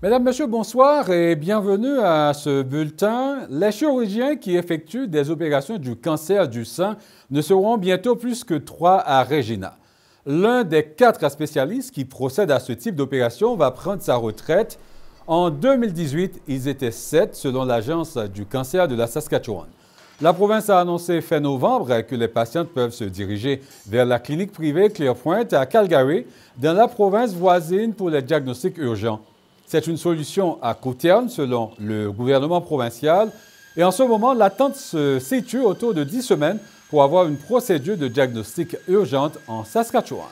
Mesdames, Messieurs, bonsoir et bienvenue à ce bulletin. Les chirurgiens qui effectuent des opérations du cancer du sein ne seront bientôt plus que 3 à Regina. L'un des 4 spécialistes qui procèdent à ce type d'opération va prendre sa retraite. En 2018, ils étaient 7 selon l'Agence du cancer de la Saskatchewan. La province a annoncé fin novembre que les patientes peuvent se diriger vers la clinique privée Clearpoint à Calgary, dans la province voisine pour les diagnostics urgents. C'est une solution à court terme selon le gouvernement provincial et en ce moment, l'attente se situe autour de 10 semaines pour avoir une procédure de diagnostic urgente en Saskatchewan.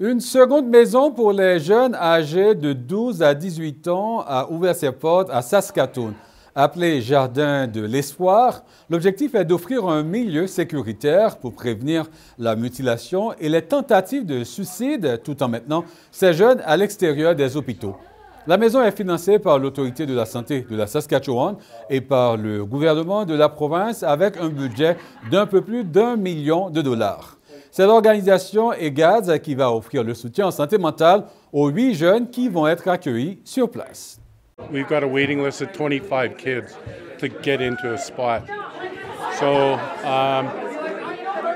Une seconde maison pour les jeunes âgés de 12 à 18 ans a ouvert ses portes à Saskatoon. Appelé Jardin de l'Espoir, l'objectif est d'offrir un milieu sécuritaire pour prévenir la mutilation et les tentatives de suicide tout en maintenant ces jeunes à l'extérieur des hôpitaux. La maison est financée par l'Autorité de la santé de la Saskatchewan et par le gouvernement de la province avec un budget d'un peu plus d'1 million de dollars. C'est l'organisation EGADS qui va offrir le soutien en santé mentale aux 8 jeunes qui vont être accueillis sur place. We've got a waiting list of 25 kids to get into a spot. So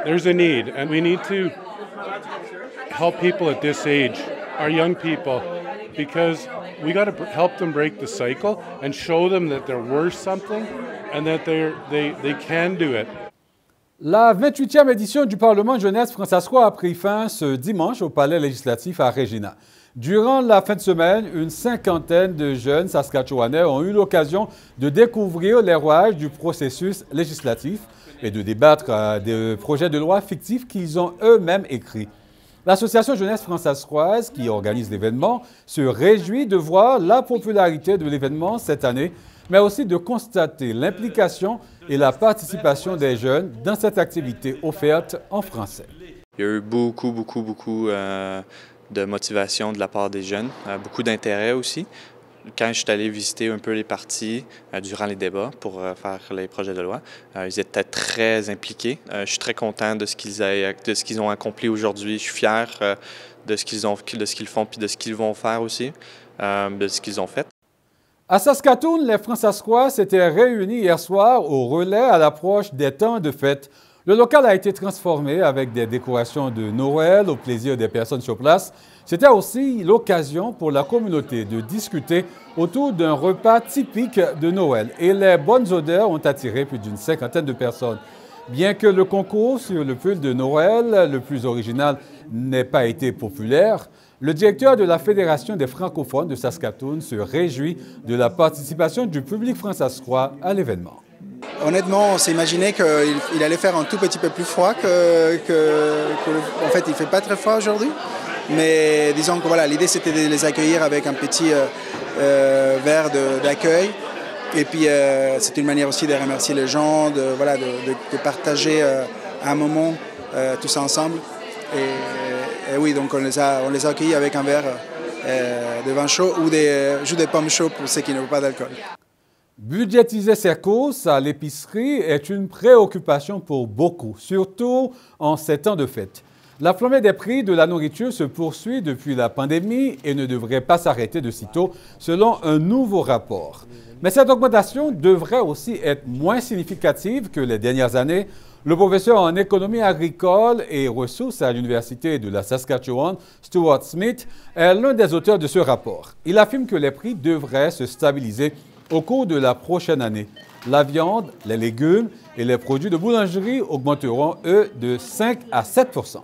there's a need, and we need to help people at this age, our young people, because we got to help them break the cycle and show them that they're worth something and that they can do it. La 28e édition du Parlement jeunesse françaiscois a pris fin ce dimanche au Palais législatif à Regina. Durant la fin de semaine, une cinquantaine de jeunes Saskatchewanais ont eu l'occasion de découvrir les rouages du processus législatif et de débattre des projets de loi fictifs qu'ils ont eux-mêmes écrits. L'Association jeunesse françaiscoise, qui organise l'événement, se réjouit de voir la popularité de l'événement cette année, mais aussi de constater l'implication et la participation des jeunes dans cette activité offerte en français. Il y a eu beaucoup de motivation de la part des jeunes, beaucoup d'intérêt aussi. Quand je suis allé visiter un peu les partis durant les débats pour faire les projets de loi, ils étaient très impliqués. Je suis très content de ce qu'ils ont accompli aujourd'hui. Je suis fier de ce qu'ils font puis de ce qu'ils vont faire aussi, de ce qu'ils ont fait. À Saskatoon, les Françaiscois s'étaient réunis hier soir au relais à l'approche des temps de fête. Le local a été transformé avec des décorations de Noël au plaisir des personnes sur place. C'était aussi l'occasion pour la communauté de discuter autour d'un repas typique de Noël. Et les bonnes odeurs ont attiré plus d'une cinquantaine de personnes. Bien que le concours sur le pull de Noël, le plus original, n'ait pas été populaire, le directeur de la Fédération des francophones de Saskatoon se réjouit de la participation du public françaiscois à l'événement. Honnêtement, on s'est imaginé qu'il allait faire un tout petit peu plus froid en fait, il ne fait pas très froid aujourd'hui. Mais disons que voilà, l'idée c'était de les accueillir avec un petit verre d'accueil. Et puis c'est une manière aussi de remercier les gens, de partager un moment tous ensemble. Et oui, donc on les a accueillis avec un verre de vin chaud ou des jus de pommes chauds pour ceux qui n'ont pas d'alcool. Budgétiser ses courses à l'épicerie est une préoccupation pour beaucoup, surtout en ces temps de fête. La flambée des prix de la nourriture se poursuit depuis la pandémie et ne devrait pas s'arrêter de sitôt, selon un nouveau rapport. Mais cette augmentation devrait aussi être moins significative que les dernières années. Le professeur en économie agricole et ressources à l'Université de la Saskatchewan, Stuart Smith, est l'un des auteurs de ce rapport. Il affirme que les prix devraient se stabiliser au cours de la prochaine année. La viande, les légumes et les produits de boulangerie augmenteront, eux, de 5 à 7 %.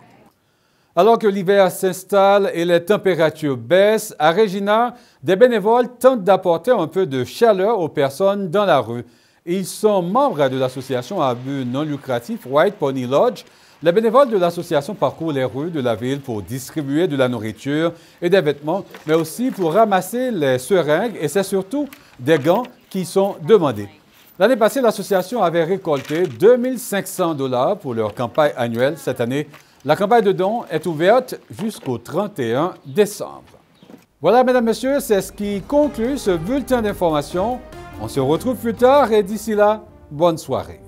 Alors que l'hiver s'installe et les températures baissent, à Regina, des bénévoles tentent d'apporter un peu de chaleur aux personnes dans la rue. Ils sont membres de l'association à but non lucratif White Pony Lodge. Les bénévoles de l'association parcourent les rues de la ville pour distribuer de la nourriture et des vêtements, mais aussi pour ramasser les seringues et c'est surtout des gants qui sont demandés. L'année passée, l'association avait récolté 2 500 $ pour leur campagne annuelle. Cette année, la campagne de dons est ouverte jusqu'au 31 décembre. Voilà, mesdames, messieurs, c'est ce qui conclut ce bulletin d'information. On se retrouve plus tard et d'ici là, bonne soirée.